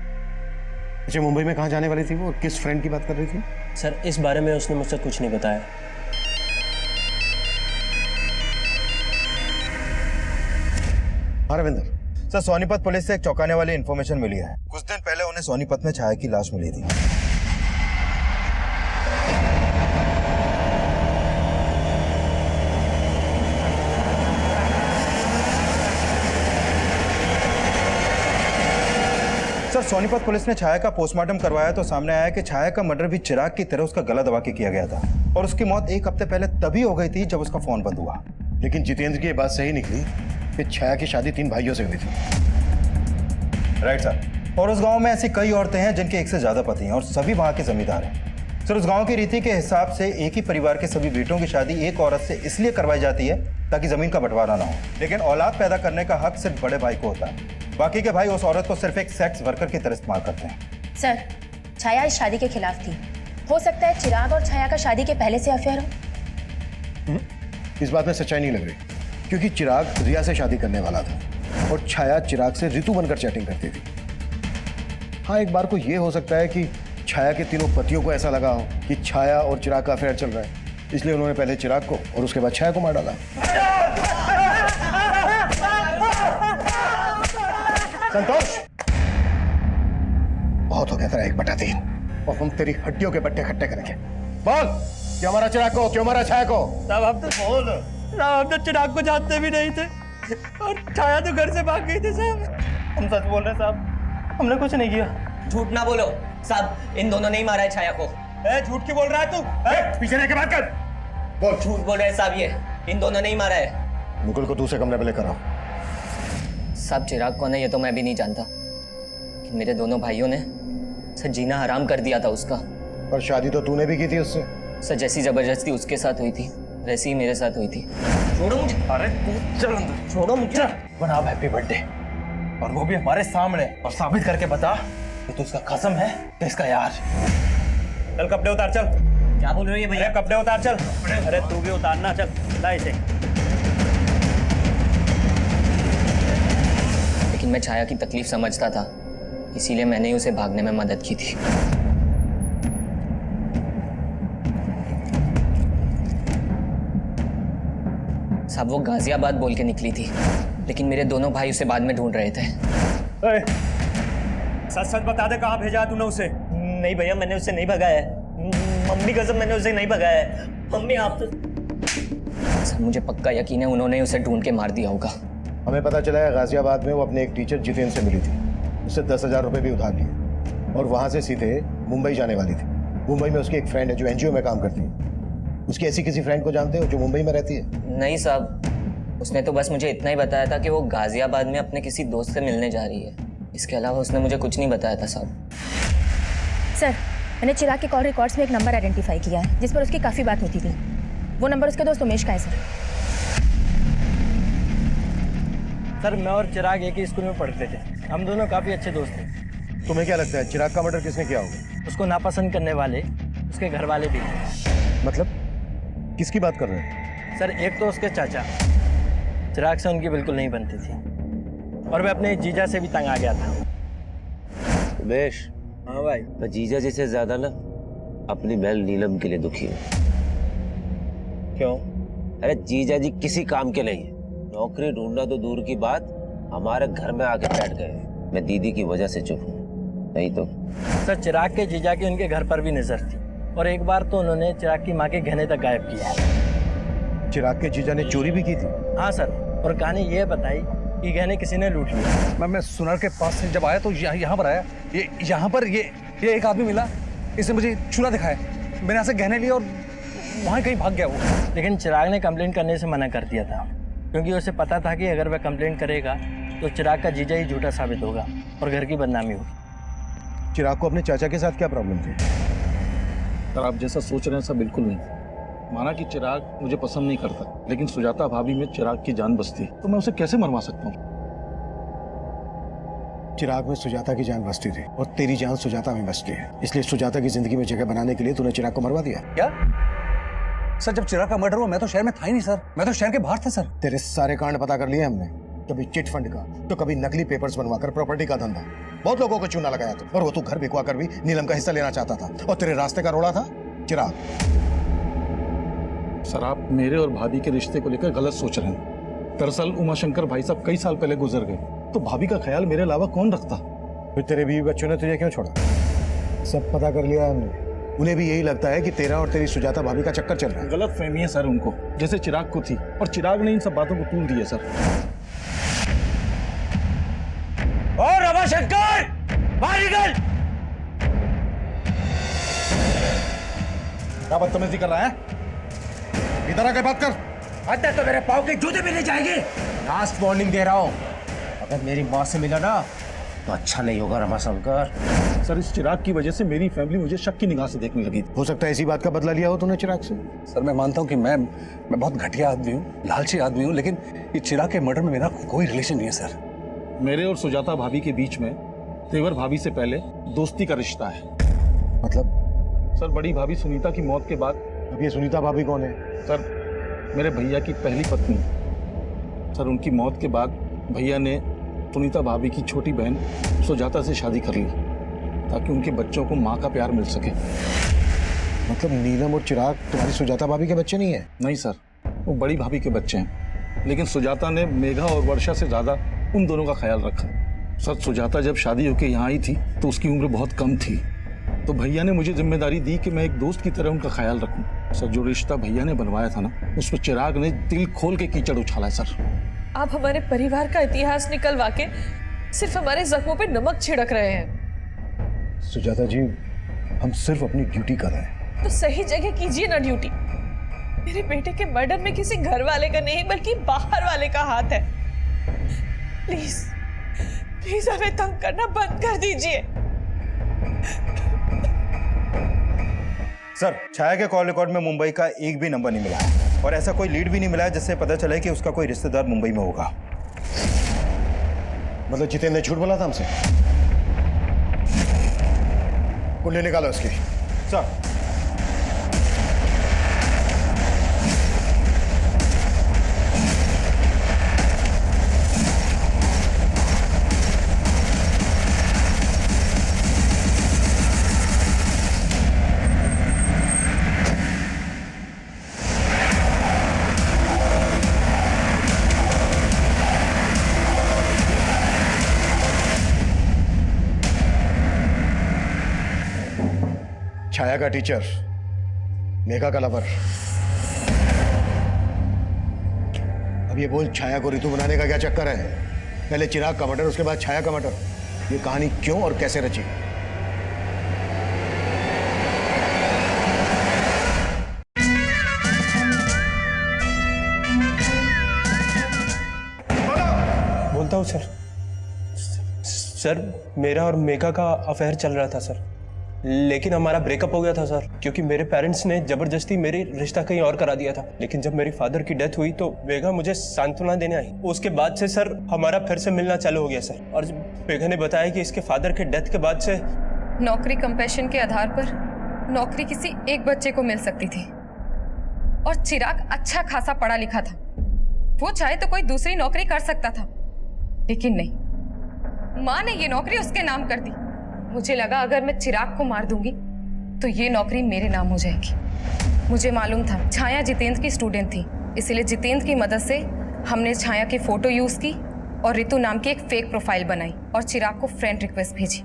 अच्छा, मुंबई में कहाँ जाने वाली थी वो और किस फ्रेंड की बात कर रही थी? सर इस बारे में उसने मुझसे कुछ नहीं बताया। रविंदर सर, सोनीपत पुलिस से एक चौंकाने वाली इन्फॉर्मेशन मिली है। कुछ दिन पहले उन्हें सोनीपत में छाया की लाश मिली थी। सर सोनीपत पुलिस ने छाया का पोस्टमार्टम करवाया तो सामने आया कि छाया का मर्डर भी चिराग की तरह उसका गला दबा के किया गया था और उसकी मौत 1 हफ्ते पहले तभी हो गई थी जब उसका फोन बंद हुआ। लेकिन जितेंद्र की ये बात सही निकली कि छाया की शादी 3 भाइयों से हुई थी। Right sir. और उस गांव में ऐसी कई औरतें हैं जिनके 1 से ज्यादा पति हैं और सभी वहां के जमींदार हैं। सर उस गांव की रीति के हिसाब से एक ही परिवार के सभी बेटों की शादी एक औरत से इसलिए करवाई जाती है ताकि जमीन का बंटवारा ना हो, लेकिन औलाद पैदा करने का हक सिर्फ बड़े भाई को होता है। बाकी के भाई उस औरत को सिर्फ एक सेक्स वर्कर की तरह इस्तेमाल करते हैं। सर छाया इस शादी के खिलाफ थी। हो सकता है चिराग और छाया का शादी के पहले से अफेयर हो। इस बात में सच्चाई नहीं लग रही, क्योंकि चिराग रिया से शादी करने वाला था और छाया चिराग से ऋतु बनकर चैटिंग करती थी। हाँ, एक बार को ये हो सकता है कि छाया के तीनों पतियों को ऐसा लगा हो कि छाया और चिराग का अफेयर चल रहा है, इसलिए उन्होंने पहले चिराग को और उसके बाद छाया को मार डाला। संतोष, बहुत हो गया तेरा 1/3 और हम तेरी हड्डियों के बट्टे खट्टे करेंगे। बोल, क्यों मारा चिराग को, क्यों मारा छाया को? साहब आप तो बोल। साहब हम तो चिराग को जानते भी नहीं थे और छाया तो घर से भाग गई थी साहब। हम सच बोल रहे हैं साहब, हमने कुछ नहीं किया। झूठ ना बोलो साहब, इन दोनों ने ही मारा है छाया को। झूठ क्यों बोल रहा है तू? पीछे रह के बात कर। बोल। झूठ बोल रहे हैं साहब, ये इन दोनों ने ही मारा है। मुकुल को दूसरे कमरे में लेकर आओ। साहब चिराग कौन है ये तो मैं भी नहीं जानता, कि मेरे दोनों भाइयों ने सर जीना हराम कर दिया था उसका। पर शादी तो तूने भी की थी उससे। सर जैसी जबरदस्ती उसके साथ हुई थी वैसी ही मेरे साथ हुई थी। छोड़ो मुझे। अरे तू चल अंदर, छोड़ो मुझे। बना हैप्पी बर्थडे और वो भी हमारे सामने, और साबित करके बता कि तू उसका कसम है कि इसका यार। चल कपड़े उतार, चल। क्या बोल रहे हो भैया? कपड़े उतार चल। अरे तू भी उतारना, चल ला इसे। लेकिन मैं छाया की तकलीफ समझता था, इसीलिए मैंने ही उसे भागने में मदद की थी। साहब वो गाजियाबाद बोल के निकली थी, लेकिन मेरे दोनों भाई उसे बाद में ढूंढ रहे थे। सच सच बता दे, कहाँ भेजा तूने उसे? नहीं भैया, मैंने उसे नहीं भगाया है। मम्मी कसम, मैंने उसे नहीं भगाया है। मम्मी आप तो... सर मुझे पक्का यकीन है उन्होंने उसे ढूंढ के मार दिया होगा। हमें पता चला है गाजियाबाद में वो अपने एक टीचर जितेंद्र से मिली थी, उससे 10,000 रुपये भी उधार लिए और वहाँ से सीधे मुंबई जाने वाली थी। मुंबई में उसकी एक फ्रेंड है जो एनजीओ में काम करती है। उसकी ऐसी किसी फ्रेंड को जानते हो जो मुंबई में रहती है? नहीं साहब, उसने तो बस मुझे इतना ही बताया था कि वो गाजियाबाद में अपने किसी दोस्त से मिलने जा रही है। इसके अलावा उसने मुझे कुछ नहीं बताया था साहब। सर मैंने चिराग के कॉल रिकॉर्ड्स में एक नंबर आइडेंटिफाई किया है जिस पर उसकी काफ़ी बात होती थी। वो नंबर उसके दोस्त उमेश का है सर। सर मैं और चिराग एक ही स्कूल में पढ़ते थे, हम दोनों काफ़ी अच्छे दोस्त थे। तुम्हें क्या लगता है चिराग का मर्डर किसने किया होगा? उसको नापसंद करने वाले उसके घर वाले भी थे। मतलब किसकी बात कर रहे हैं? सर एक तो उसके चाचा, चिराग से उनकी बिल्कुल नहीं बनती थी और मैं अपने जीजा से भी तंग आ गया था। उमेश। हाँ भाई। मैं जीजा जी से ज्यादा ना अपनी बहन नीलम के लिए दुखी हूँ। क्यों? अरे जीजा जी किसी काम के नहीं है। नौकरी ढूंढना तो दूर की बात, हमारे घर में आके बैठ गए। मैं दीदी की वजह से चुप हूँ, नहीं तो। सर चिराग के जीजा की उनके घर पर भी नजर थी और एक बार तो उन्होंने चिराग की माँ के गहने तक गायब किया है। चिराग के जीजा ने चोरी भी की थी? हाँ सर, और कहानी ये बताई कि गहने किसी ने लूट लिए। मैं सुनार के पास से जब आया तो यहाँ पर आया, ये यहाँ पर ये एक आदमी मिला, इसने मुझे चूल्हा दिखाया, मैंने यहाँ से गहने लिए और वहाँ कहीं भाग गया वो। लेकिन चिराग ने कंप्लेंट करने से मना कर दिया था, क्योंकि उसे पता था कि अगर वह कंप्लेंट करेगा तो चिराग का जीजा ही झूठा साबित होगा और घर की बदनामी होगी। चिराग को अपने चाचा के साथ क्या प्रॉब्लम थी? सर आप जैसा सोच रहे हैं ऐसा बिल्कुल नहीं। माना कि चिराग मुझे पसंद नहीं करता, लेकिन सुजाता भाभी में चिराग की जान बसती, तो मैं उसे कैसे मरवा सकता हूँ? चिराग में सुजाता की जान बसती थी और तेरी जान सुजाता में बसती है, इसलिए सुजाता की जिंदगी में जगह बनाने के लिए तूने चिराग को मरवा दिया। क्या सर, जब चिराग का मर्डर हुआ मैं तो शहर में था ही नहीं सर, मैं तो शहर के बाहर था सर। तेरे सारे कांड पता कर लिए हमने, कभी चिट फंड का तो कभी नकली पेपर्स बनवाकर प्रॉपर्टी का धंधा, बहुत लोगों को चूना लगाया तू, और वो तू घर बिकवा कर भी नीलम का हिस्सा लेना चाहता था, और तेरे रास्ते का रोड़ा था चिराग। सर आप मेरे और भाभी के रिश्ते को लेकर गलत सोच रहे हैं। दरअसल उमाशंकर भाई साहब कई साल पहले गुजर गए, तो भाभी का ख्याल मेरे अलावा कौन रखता? फिर तेरे बीवी बच्चों ने तुझे क्यों छोड़ा? सब पता कर लिया हमने, उन्हें भी यही लगता है कि तेरा और तेरी सुजाता भाभी का चक्कर चल रहा है। गलत फहमी है सर उनको, जैसे चिराग को थी, और चिराग ने इन सब बातों को तूल दिया सर। और रमाशंकर बाहर निकल। क्या बदतमीजी कर रहा है? इधर आके बात कर। अंदर तो मेरे पाँव के जूते भी नहीं जाएंगे। लास्ट वार्निंग दे रहा हूँ, अगर मेरी माँ से मिला ना तो अच्छा नहीं होगा रमाशंकर। सर इस चिराग की वजह से मेरी फैमिली मुझे शक की निगाह से देखने लगी। हो सकता है इसी बात का बदला लिया हो तूने चिराग से। सर मैं मानता हूँ कि मैं बहुत घटिया आदमी हूँ, लालची आदमी हूँ, लेकिन ये चिराग के मर्डर में मेरा कोई रिलेशन नहीं है सर। मेरे और सुजाता भाभी के बीच में तेवर भाभी से पहले दोस्ती का रिश्ता है। मतलब? सर बड़ी भाभी सुनीता की मौत के बाद। अब ये सुनीता भाभी कौन है? सर मेरे भैया की पहली पत्नी। सर उनकी मौत के बाद भैया ने सुनीता भाभी की छोटी बहन सुजाता से शादी कर ली, ताकि उनके बच्चों को माँ का प्यार मिल सके। मतलब नीलम और चिराग तुम्हारी सुजाता भाभी के बच्चे नहीं है? नहीं सर, वो बड़ी भाभी के बच्चे हैं, लेकिन सुजाता ने मेघा और वर्षा से ज्यादा उन दोनों का ख्याल रखा। सर सुजाता जब शादी होकर यहाँ आई थी तो उसकी उम्र बहुत कम थी, तो भैया ने मुझे जिम्मेदारी दी कि मैं एक दोस्त की तरह उनका ख्याल रखूं। सर जो रिश्ता भैया ने बनवाया था ना, उस पर चिराग ने दिल खोल के कीचड़ उछाला है सर। आप हमारे परिवार का इतिहास निकलवा के सिर्फ हमारे जख्मों पे नमक छिड़क रहे हैं। सुजाता जी, हम सिर्फ अपनी ड्यूटी कर रहे हैं। तो सही जगह कीजिए ना ड्यूटी। मेरे बेटे के मर्डर में किसी घर वाले का नहीं बल्कि बाहर वाले का हाथ है। प्लीज प्लीज हमें तंग करना बंद कर दीजिए। सर छाया के कॉल रिकॉर्ड में मुंबई का एक भी नंबर नहीं मिला है, और ऐसा कोई लीड भी नहीं मिला है जिससे पता चले कि उसका कोई रिश्तेदार मुंबई में होगा। मतलब जितेंद्र ने झूठ बोला था हमसे? कुंडली निकालो इसकी। सर छाया का टीचर, मेघा का लवर। अब ये बोल, छाया को ऋतु बनाने का क्या चक्कर है? पहले चिराग का मर्डर, उसके बाद छाया का मर्डर। ये कहानी क्यों और कैसे रची? बोलता हूँ सर। सर मेरा और मेघा का अफेयर चल रहा था सर, लेकिन हमारा ब्रेकअप हो गया था सर, क्योंकि मेरे पेरेंट्स ने जबरदस्ती मेरी रिश्ता कहीं और करा दिया था। लेकिन जब मेरी फादर की डेथ हुई तो मेघा मुझे सांत्वना देने आई। उसके बाद से सर हमारा फिर से मिलना चालू हो गया सर। और मेघा ने बताया कि इसके फादर के डेथ के बाद से नौकरी कंपैशन के आधार पर नौकरी किसी एक बच्चे को मिल सकती थी, और चिराग अच्छा खासा पढ़ा लिखा था, वो चाहे तो कोई दूसरी नौकरी कर सकता था, लेकिन नहीं, माँ ने ये नौकरी उसके नाम कर दी। मुझे लगा अगर मैं चिराग को मार दूंगी तो ये नौकरी मेरे नाम हो जाएगी। मुझे मालूम था छाया जितेंद्र की स्टूडेंट थी, इसीलिए जितेंद्र की मदद से हमने छाया की फोटो यूज की और रितु नाम की एक फेक प्रोफाइल बनाई और चिराग को फ्रेंड रिक्वेस्ट भेजी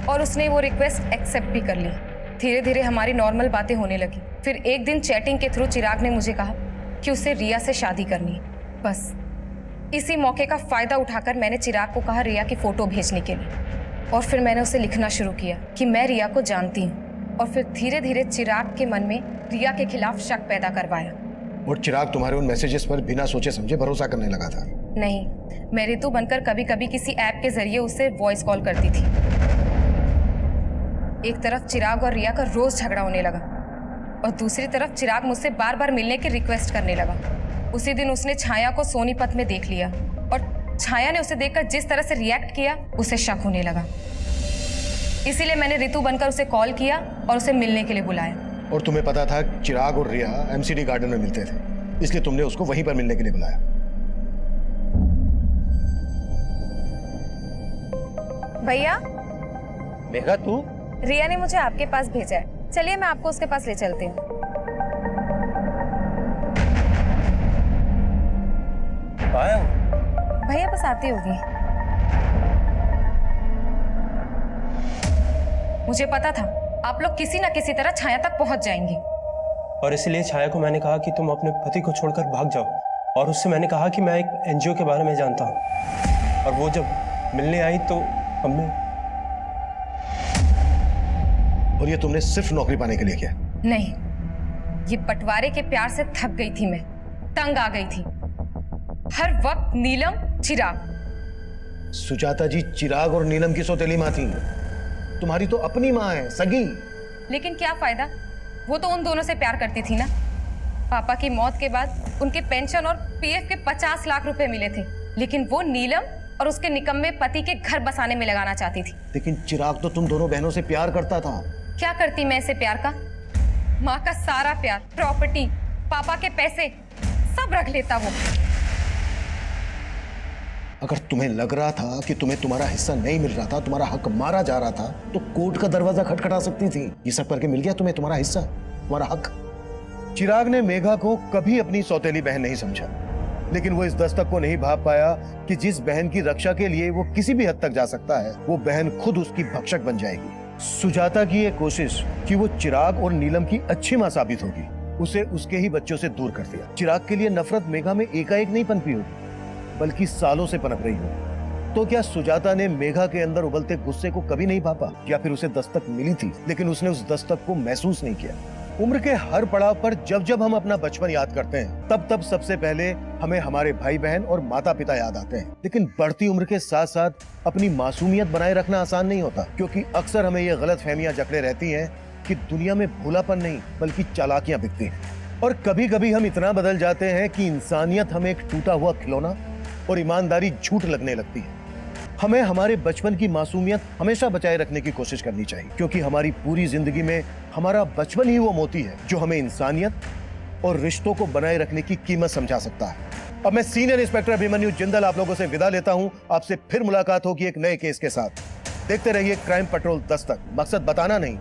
और उसने वो रिक्वेस्ट एक्सेप्ट भी कर ली। धीरे धीरे हमारी नॉर्मल बातें होने लगी। फिर एक दिन चैटिंग के थ्रू चिराग ने मुझे कहा कि उसे रिया से शादी करनी है। बस इसी मौके का फ़ायदा उठाकर मैंने चिराग को कहा रिया की फ़ोटो भेजने के लिए और फिर मैंने उसे लिखना शुरू किया कि मैं रिया को जानती हूँ और फिर धीरे धीरे चिराग के मन में रिया के खिलाफ शक पैदा करवाया। और चिराग तुम्हारे उन मैसेजेस पर बिना सोचे समझे भरोसा करने लगा था? नहीं, मैं रितु बनकर कभी कभी किसी ऐप के जरिए उससे वॉइस कॉल करती थी। एक तरफ चिराग और रिया का रोज झगड़ा होने लगा और दूसरी तरफ चिराग मुझसे बार बार मिलने की रिक्वेस्ट करने लगा। उसी दिन उसने छाया को सोनीपत में देख लिया और छाया ने उसे देखकर जिस तरह से रिएक्ट किया उसे शक होने लगा। इसीलिए मैंने रितु बनकर उसे कॉल किया और उसे मिलने के लिए बुलाया। और तुम्हें पता था चिराग और रिया एमसीडी गार्डन में मिलते थे, इसलिए तुमने उसको वहीं पर मिलने के लिए बुलाया। भैया, मेघा तू? रिया ने मुझे आपके पास भेजा है, चलिए मैं आपको उसके पास ले चलती हूँ। भैया बस आती होगी। मुझे पता था आप लोग किसी ना किसी तरह छाया तक पहुंच जाएंगे और इसलिए छाया को मैंने कहा कि तुम अपने पति को छोड़कर भाग जाओ और उससे मैंने कहा कि मैं एक एनजीओ के बारे में जानता हूँ और वो जब मिलने आई तो हमने। और ये तुमने सिर्फ नौकरी पाने के लिए किया? नहीं, ये बंटवारे के प्यार से थक गई थी, मैं तंग आ गई थी। हर वक्त नीलम चिराग। सुजाता जी, चिराग और नीलम की सौतेली माँ थी, तुम्हारी तो अपनी माँ है, सगी। लेकिन क्या फायदा, वो तो उन दोनों से प्यार करती थी ना। पापा की मौत के बाद उनके पेंशन और पीएफ के 50 लाख रुपए मिले थे, लेकिन वो नीलम और उसके निकम्मे पति के घर बसाने में लगाना चाहती थी। लेकिन चिराग तो तुम दोनों बहनों से प्यार करता था। क्या करती मैं इसे प्यार का? माँ का सारा प्यार, प्रॉपर्टी, पापा के पैसे सब रख लेता वो। अगर तुम्हें लग रहा था कि तुम्हें तुम्हारा हिस्सा नहीं मिल रहा था, तुम्हारा हक मारा जा रहा था, तो कोर्ट का दरवाजा खटखटा सकती थी। ये सब करके मिल गया तुम्हें तुम्हारा हिस्सा, तुम्हारा हक। चिराग ने मेघा को कभी अपनी सौतेली बहन नहीं समझा, लेकिन वो इस दस्तक को नहीं भाप पाया कि जिस बहन की रक्षा के लिए वो किसी भी हद तक जा सकता है, वो बहन खुद उसकी भक्षक बन जाएगी। सुजाता की ये कोशिश कि वो चिराग और नीलम की अच्छी मां साबित होगी, उसे उसके ही बच्चों से दूर कर दिया। चिराग के लिए नफरत मेघा में एकाएक नहीं पनपी होगी, बल्कि सालों से पनप रही हो। तो क्या सुजाता ने मेघा के अंदर उबलते गुस्से को कभी नहीं भापा, या फिर उसे दस्तक मिली थी लेकिन उसने उस दस्तक को महसूस नहीं किया? उम्र के हर पड़ाव पर जब जब हम अपना बचपन याद करते हैं, तब तब सबसे पहले हमें हमारे भाई बहन और माता पिता याद आते हैं। लेकिन बढ़ती उम्र के साथ साथ अपनी मासूमियत बनाए रखना आसान नहीं होता, क्योंकि अक्सर हमें ये गलतफहमियां जकड़े रहती हैं कि दुनिया में भोलापन नहीं बल्कि चालाकियां बिकती हैं। और कभी कभी हम इतना बदल जाते हैं कि इंसानियत हमें एक टूटा हुआ खिलौना और ईमानदारी झूठ लगने लगती है। हमें हमारे बचपन की मासूमियत हमेशा बचाए रखने की कोशिश करनी चाहिए, क्योंकि हमारी पूरी जिंदगी में हमारा बचपन ही वो मोती है जो हमें इंसानियत और रिश्तों को बनाए रखने की कीमत समझा सकता है। अब मैं सीनियर इंस्पेक्टर अभिमन्यु जिंदल आप लोगों से विदा लेता हूं। आपसे फिर मुलाकात होगी एक नए केस के साथ। देखते रहिए क्राइम पेट्रोल दस्तक। मकसद बताना नहीं,